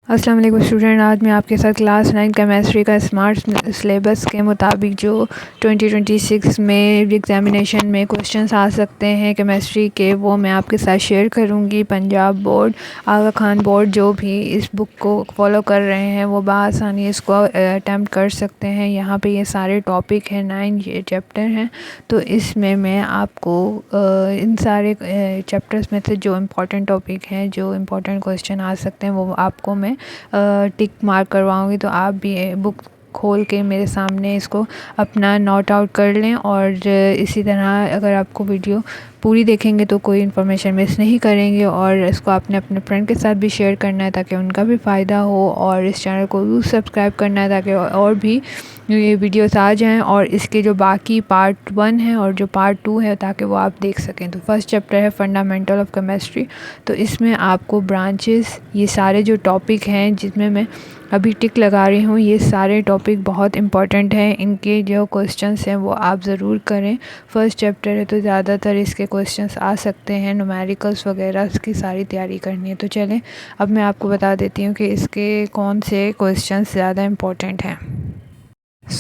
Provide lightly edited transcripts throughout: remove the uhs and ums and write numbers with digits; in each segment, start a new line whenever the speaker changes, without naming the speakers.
अस्सलाम वालेकुम स्टूडेंट। आज मैं आपके साथ क्लास 9 केमिस्ट्री का स्मार्ट सिलेबस के मुताबिक जो 2026 में एग्ज़ामिनेशन में क्वेश्चंस आ सकते हैं केमिस्ट्री के, वो मैं आपके साथ शेयर करूंगी। पंजाब बोर्ड, आगा खान बोर्ड जो भी इस बुक को फॉलो कर रहे हैं वो बआसानी इसको अटैम्प्ट कर सकते हैं। यहाँ पे ये सारे टॉपिक हैं, 9 ये चैप्टर हैं। तो इसमें मैं आपको इन सारे चैप्टर्स में से जो इम्पोर्टेंट टॉपिक हैं, जो इम्पोर्टेंट क्वेश्चन आ सकते हैं, वो आपको मैं टिक मार्क करवाऊँगी। तो आप भी बुक खोल के मेरे सामने इसको अपना नोट आउट कर लें। और इसी तरह अगर आपको वीडियो पूरी देखेंगे तो कोई इन्फॉर्मेशन मिस नहीं करेंगे, और इसको आपने अपने फ्रेंड के साथ भी शेयर करना है ताकि उनका भी फ़ायदा हो, और इस चैनल को भी सब्सक्राइब करना है ताकि और भी ये वीडियोस आ जाएं, और इसके जो बाकी पार्ट 1 है और जो पार्ट 2 है ताकि वो आप देख सकें। तो फर्स्ट चैप्टर है फंडामेंटल ऑफ केमिस्ट्री। तो इसमें आपको ब्रांचेस, ये सारे जो टॉपिक हैं जिसमें मैं अभी टिक लगा रही हूँ, ये सारे टॉपिक बहुत इंपॉर्टेंट हैं। इनके जो क्वेश्चंस हैं वो आप ज़रूर करें। फर्स्ट चैप्टर है तो ज़्यादातर इसके क्वेश्चंस आ सकते हैं, न्यूमेरिकल्स वगैरह, इसकी सारी तैयारी करनी है। तो चलें अब मैं आपको बता देती हूँ कि इसके कौन से क्वेश्चंस ज़्यादा इम्पोर्टेंट हैं।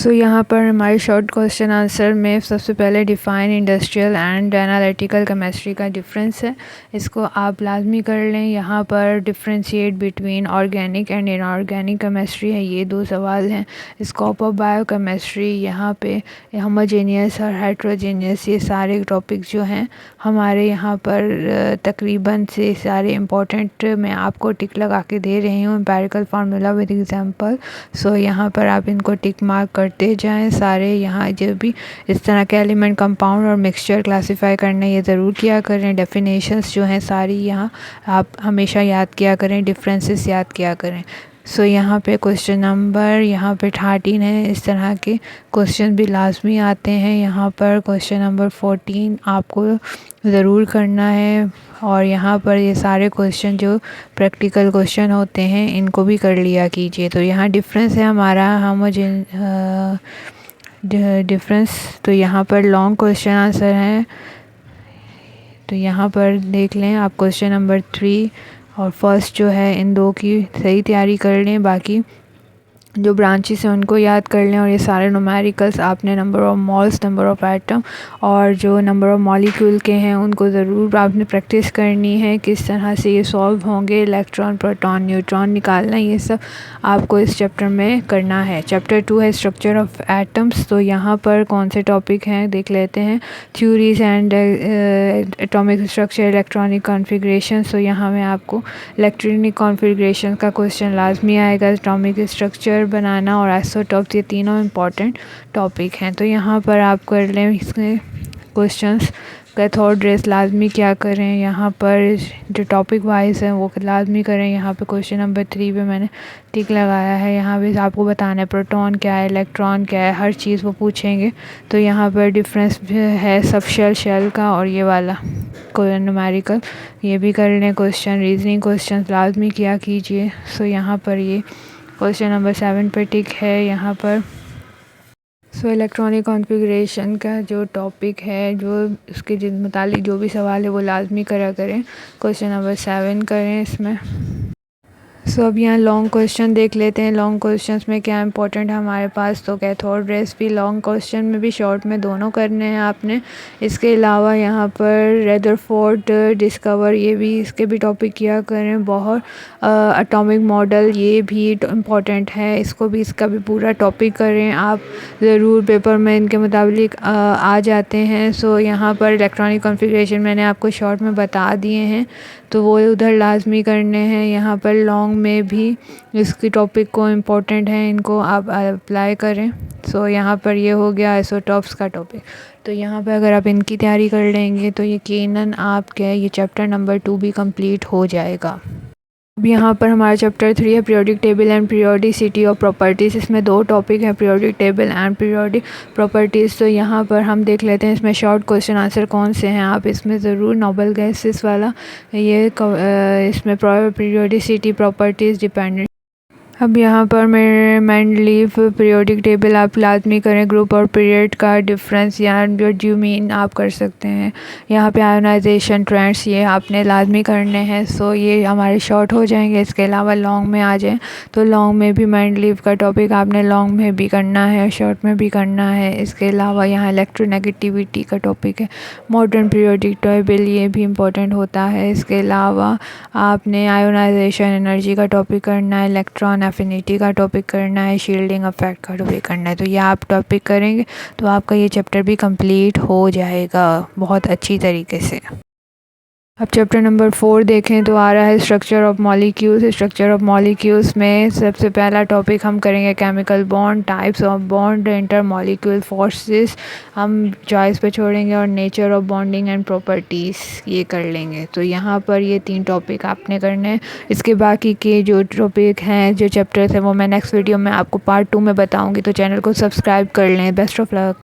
यहाँ पर हमारे शॉर्ट क्वेश्चन आंसर में सबसे पहले define industrial and analytical chemistry का डिफरेंस है, इसको आप लाजमी कर लें। यहाँ पर differentiate between organic and inorganic chemistry है, ये 2 सवाल हैं। स्कोप ऑफ बायोकेमिस्ट्री, यहाँ पे होमोजेनियस और हेट्रोजेनियस, ये सारे टॉपिक जो हैं हमारे यहाँ पर तकरीबन से सारे इम्पोर्टेंट मैं आपको टिक लगा के दे रही हूँ। Empirical formula with example. यहाँ पर आप इनको टिक मार्क करते जाएं सारे। यहाँ जो भी इस तरह के एलिमेंट, कंपाउंड और मिक्सचर क्लासिफाई करने ये ज़रूर किया करें। डेफिनेशंस जो हैं सारी यहाँ आप हमेशा याद किया करें, डिफरेंसेस याद किया करें। यहाँ पे क्वेश्चन नंबर यहाँ पे 13 है। इस तरह के क्वेश्चन भी लाजमी आते हैं। यहाँ पर क्वेश्चन नंबर 14 आपको ज़रूर करना है, और यहाँ पर ये सारे क्वेश्चन जो प्रैक्टिकल क्वेश्चन होते हैं इनको भी कर लिया कीजिए। तो यहाँ डिफरेंस है हमारा होमोजेन डिफरेंस। तो यहाँ पर लॉन्ग क्वेश्चन आंसर हैं, तो यहाँ पर देख लें आप क्वेश्चन नंबर 3 और फर्स्ट जो है, इन 2 की सही तैयारी कर लें। बाकी जो ब्रांचेस हैं उनको याद कर लें, और ये सारे न्यूमेरिकल्स आपने number of malls, number of atom और जो नंबर ऑफ मॉलिक्यूल के हैं उनको ज़रूर आपने प्रैक्टिस करनी है, किस तरह से ये सॉल्व होंगे। इलेक्ट्रॉन, प्रोटॉन, न्यूट्रॉन निकालना, ये सब आपको इस चैप्टर में करना है। चैप्टर 2 है स्ट्रक्चर ऑफ एटम्स। तो यहाँ पर कौन से टॉपिक हैं देख लेते हैं। Theories and atomic structure, electronic configuration. यहाँ में आपको इलेक्ट्रॉनिक कॉन्फ़िगरेशन का क्वेश्चन लाजमी आएगा। एटॉमिक स्ट्रक्चर बनाना और आइसोटॉप्स, ये तीनों इम्पॉर्टेंट टॉपिक हैं। तो यहाँ पर आप कर लें इसके क्वेश्चंस। कैथोड रेस लाजमी क्या करें, यहाँ पर जो टॉपिक वाइज है वो लाजमी करें। यहाँ पे क्वेश्चन नंबर 3 पे मैंने टिक लगाया है। यहाँ भी आपको बताना है प्रोटॉन क्या है, इलेक्ट्रॉन क्या है, हर चीज़ वो पूछेंगे। तो यहाँ पर डिफरेंस है सब शेल का, और ये वाला कोई न्यूमेरिकल, ये भी कर लें क्वेश्चन। रीजनिंग क्वेश्चन लाजमी किया कीजिए। यहाँ पर ये क्वेश्चन नंबर 7 पे टिक है। यहाँ पर इलेक्ट्रॉनिक कॉन्फ़िगरेशन का जो टॉपिक है, जो उसके जिन मुतालिक जो भी सवाल है वो लाजमी करा करें। क्वेश्चन नंबर 7 करें इसमें। अब यहाँ लॉन्ग क्वेश्चन देख लेते हैं। लॉन्ग क्वेश्चंस में क्या इंपॉर्टेंट है हमारे पास, तो कैथोड रेस भी लॉन्ग क्वेश्चन में भी, शॉर्ट में, दोनों करने हैं आपने। इसके अलावा यहाँ पर रदरफोर्ड डिस्कवर, ये भी इसके भी टॉपिक किया करें। बहुत एटॉमिक मॉडल, ये भी इम्पॉर्टेंट है, इसको भी, इसका भी पूरा टॉपिक करें आप ज़रूर। पेपर में इनके मुताबिक आ जाते हैं। यहाँ पर इलेक्ट्रॉनिक कॉन्फ़िगरेशन मैंने आपको शॉर्ट में बता दिए हैं, तो वो उधर लाजमी करने हैं। यहाँ पर लॉन्ग में भी इसकी टॉपिक को इम्पोर्टेंट है, इनको आप अप्लाई करें। यहाँ पर ये हो गया आइसोटॉप्स का टॉपिक। तो यहाँ पे अगर आप इनकी तैयारी कर लेंगे तो यकीनन आपके ये चैप्टर नंबर 2 भी कंप्लीट हो जाएगा। अब यहाँ पर हमारा चैप्टर 3 है periodic table and periodicity of properties. इसमें 2 टॉपिक हैं, periodic table and periodic properties. तो यहाँ पर हम देख लेते हैं इसमें शॉर्ट क्वेश्चन आंसर कौन से हैं। आप इसमें ज़रूर नोबल गैसेस वाला ये इसमें पीरियोडिसिटी, प्रॉपर्टीज़, डिपेंडेंट अब यहाँ पर मेरे मेंडलीव पीरियोडिक टेबल आप लाजमी करें। ग्रुप और पीरियड का डिफरेंस यहाँ व्हाट यू मीन आप कर सकते हैं। यहाँ पे आयोनाइजेशन ट्रेंड्स ये आपने लाजमी करने हैं। सो ये हमारे शॉर्ट हो जाएंगे। इसके अलावा लॉन्ग में आ जाएं तो लॉन्ग में भी मेंडलीव का टॉपिक आपने लॉन्ग में भी करना है, शॉर्ट में भी करना है। इसके अलावा यहाँ इलेक्ट्रोनेगेटिविटी का टॉपिक है। मॉडर्न पीरियोडिक टेबल ये भी इम्पोर्टेंट होता है। इसके अलावा आपने आयोनाइजेशन एनर्जी का टॉपिक करना है, इलेक्ट्रॉन एफिनिटी का टॉपिक करना है, शील्डिंग इफेक्ट का टॉपिक करना है। तो ये आप टॉपिक करेंगे तो आपका ये चैप्टर भी कंप्लीट हो जाएगा बहुत अच्छी तरीके से। अब चैप्टर नंबर 4 देखें तो आ रहा है structure of molecules. Structure of molecules में सबसे पहला टॉपिक हम करेंगे chemical bond, types of bond, inter molecule forces हम चॉइस पे छोड़ेंगे और nature of bonding and properties ये कर लेंगे। तो यहाँ पर ये 3 टॉपिक आपने करने हैं। इसके बाकी के जो टॉपिक हैं, जो चैप्टर्स हैं, वो मैं नेक्स्ट वीडियो में आपको पार्ट 2 में बताऊँगी। तो चैनल को सब्सक्राइब कर लें। Best of luck.